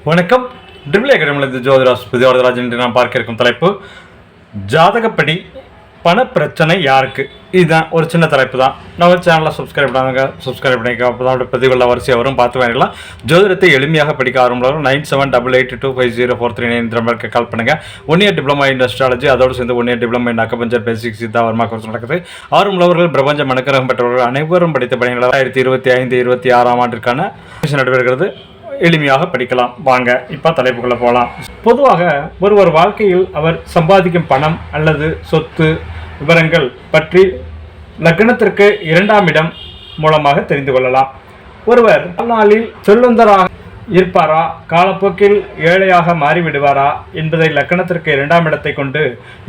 வணக்கம். ட்ரிபிள் அகாடமியிலிருந்து ஜோதிராஜ் புதியவரதராஜ் என்று நாம் பார்க்க இருக்கும் தலைப்பு ஜாதகப்படி பண பிரச்சனை யாருக்கு. இதுதான் ஒரு சின்ன தலைப்பு தான். நம்ம சேனலில் சப்ஸ்கிரைப் பண்ணிக்க அப்போ தான் பதிவுகளில் வரிசையாக வரும், பார்த்து வாங்கிடலாம். ஜோதிடத்தை எளிமையாக படிக்க ஆரம்பம் 9788250439 நம்பருக்கு கால் பண்ணுங்கள். 1 year டிப்ளமா இன் அஸ்ட்ராலஜி, அதோடு சேர்ந்து 1 year diploma in acupuncture basics Siddha Varma course நடக்குது. ஆர்வமுள்ளவர்கள் பிரபஞ்ச மனக்கரகம் பெற்றவர்கள் அனைவரும் படித்த பணிகள் 2025-26 ஆண்டிற்கான நடைபெறுகிறது. எளிமையாக படிக்கலாம். வாங்க இப்போ தலைப்புக்குள்ளே போகலாம். பொதுவாக ஒருவர் வாழ்க்கையில் அவர் சம்பாதிக்கும் பணம் அல்லது சொத்து விவரங்கள் பற்றி லக்னத்திற்கு 2ஆம் இடம் மூலமாக தெரிந்து கொள்ளலாம். ஒருவர் வாழ்நாளில் செல்வந்தராக இருப்பாரா, காலப்போக்கில் ஏழையாக மாறிவிடுவாரா என்பதை லக்னத்திற்கு 2ஆம் இடத்தை கொண்டு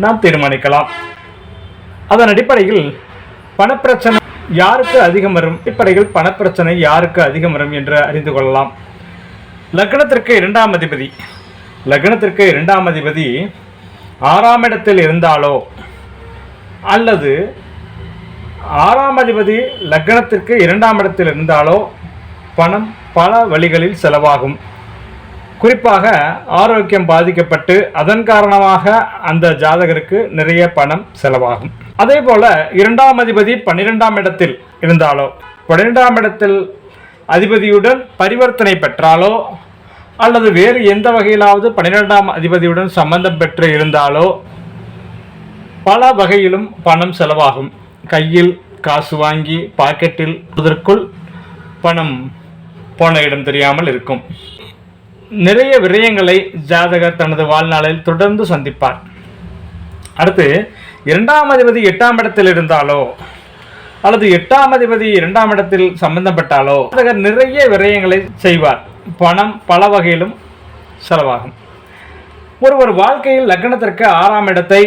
நாம் தீர்மானிக்கலாம். அதன் அடிப்படையில் பணப்பிரச்சனை யாருக்கு அதிகம் வரும், அடிப்படையில் பணப்பிரச்சனை யாருக்கு அதிகம் வரும் என்று அறிந்து கொள்ளலாம். லக்னத்திற்கு 2ஆம் அதிபதி 6ஆம் இடத்தில் இருந்தாலோ அல்லது 6ஆம் அதிபதி லக்னத்திற்கு 2ஆம் இடத்தில் இருந்தாலோ பணம் பல வழிகளில் செலவாகும். குறிப்பாக ஆரோக்கியம் பாதிக்கப்பட்டு அதன் காரணமாக அந்த ஜாதகருக்கு நிறைய பணம் செலவாகும். அதே போல 2ஆம் அதிபதி 12ஆம் இடத்தில் இருந்தாலோ, 12ஆம் இடத்தில் அதிபதியுடன் பரிவர்த்தனை பெற்றாலோ அல்லது வேறு எந்த வகையிலாவது 12ஆம் அதிபதியுடன் சம்பந்தம் பெற்று இருந்தாலோ பல வகையிலும் பணம் செலவாகும். கையில் காசு வாங்கி பாக்கெட்டில் இதற்குள் பணம் போன இடம் தெரியாமல் இருக்கும். நிறைய விரயங்களை ஜாதகர் தனது வாழ்நாளில் தொடர்ந்து சந்திப்பார். அடுத்து 2ஆம் அதிபதி 8ஆம் இடத்தில் இருந்தாலோ அல்லது 8ஆம் அதிபதி 2ஆம் இடத்தில் சம்பந்தப்பட்டாலோ ஜாதகர் நிறைய விரயங்களை செய்வார். பணம் பல வகையிலும் செலவாகும். ஒருவர் வாழ்க்கையில் லக்னத்திற்கு 6ஆம் இடத்தை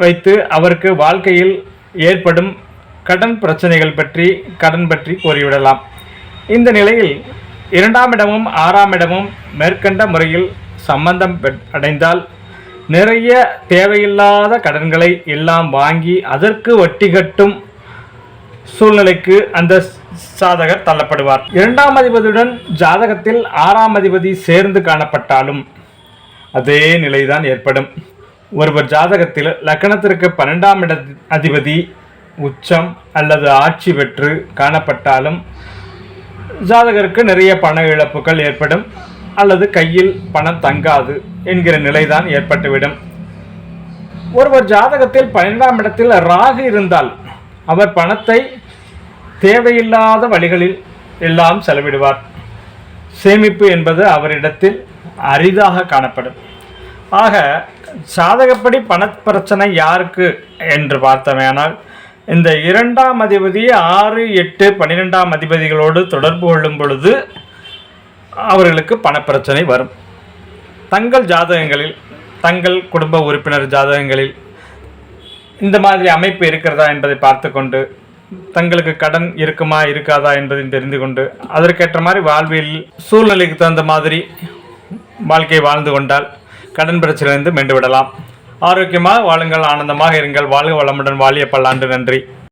வைத்து அவருக்கு வாழ்க்கையில் ஏற்படும் கடன் பிரச்சனைகள் கடன் பற்றி கூறிவிடலாம். இந்த நிலையில் 2ஆம் இடமும் 6ஆம் இடமும் மேற்கண்ட முறையில் சம்பந்தம் அடைந்தால் நிறைய தேவையில்லாத கடன்களை எல்லாம் வாங்கி அதற்கு வட்டி கட்டும் சூழ்நிலைக்கு அந்த சாதகர் தள்ளப்படுவார். 2ஆம் அதிபதியுடன் ஜாதகத்தில் 6ஆம் அதிபதி சேர்ந்து காணப்பட்டாலும் அதே நிலைதான் ஏற்படும். ஒருவர் ஜாதகத்தில் லக்னத்திற்கு 12ஆம் இட அதிபதி உச்சம் அல்லது ஆட்சி பெற்று காணப்பட்டாலும் ஜாதகருக்கு நிறைய பண இழப்புகள் ஏற்படும் அல்லது கையில் பணம் தங்காது என்கிற நிலைதான் ஏற்பட்டுவிடும். ஒருவர் ஜாதகத்தில் 12ஆம் இடத்தில் ராகு இருந்தால் அவர் பணத்தை தேவையில்லாத வழிகளில் எல்லாம் செலவிடுவார். சேமிப்பு என்பது அவரிடத்தில் அரிதாக காணப்படும். ஆக சாதகப்படி பணப்பிரச்சனை யாருக்கு என்று பார்த்தமையானால் இந்த 2ஆம் அதிபதி 6, 8, 12ஆம் அதிபதிகளோடு தொடர்பு கொள்ளும் பொழுது அவர்களுக்கு பணப்பிரச்சனை வரும். தங்கள் ஜாதகங்களில், தங்கள் குடும்ப உறுப்பினர் ஜாதகங்களில் இந்த மாதிரி அமைப்பு இருக்கிறதா என்பதை பார்த்து கொண்டு தங்களுக்கு கடன் இருக்குமா இருக்காதா என்பதை தெரிந்து கொண்டு அதற்கேற்ற மாதிரி வாழ்வில் சூழ்நிலைக்கு தகுந்த மாதிரி வாழ்க்கையை வாழ்ந்து கொண்டால் கடன் பிரச்சனையிலிருந்து மீண்டு விடலாம். ஆரோக்கியமாக வாழுங்கள், ஆனந்தமாக இருங்கள், வாழ்க வளமுடன், வாழிய பல்லாண்டு. நன்றி.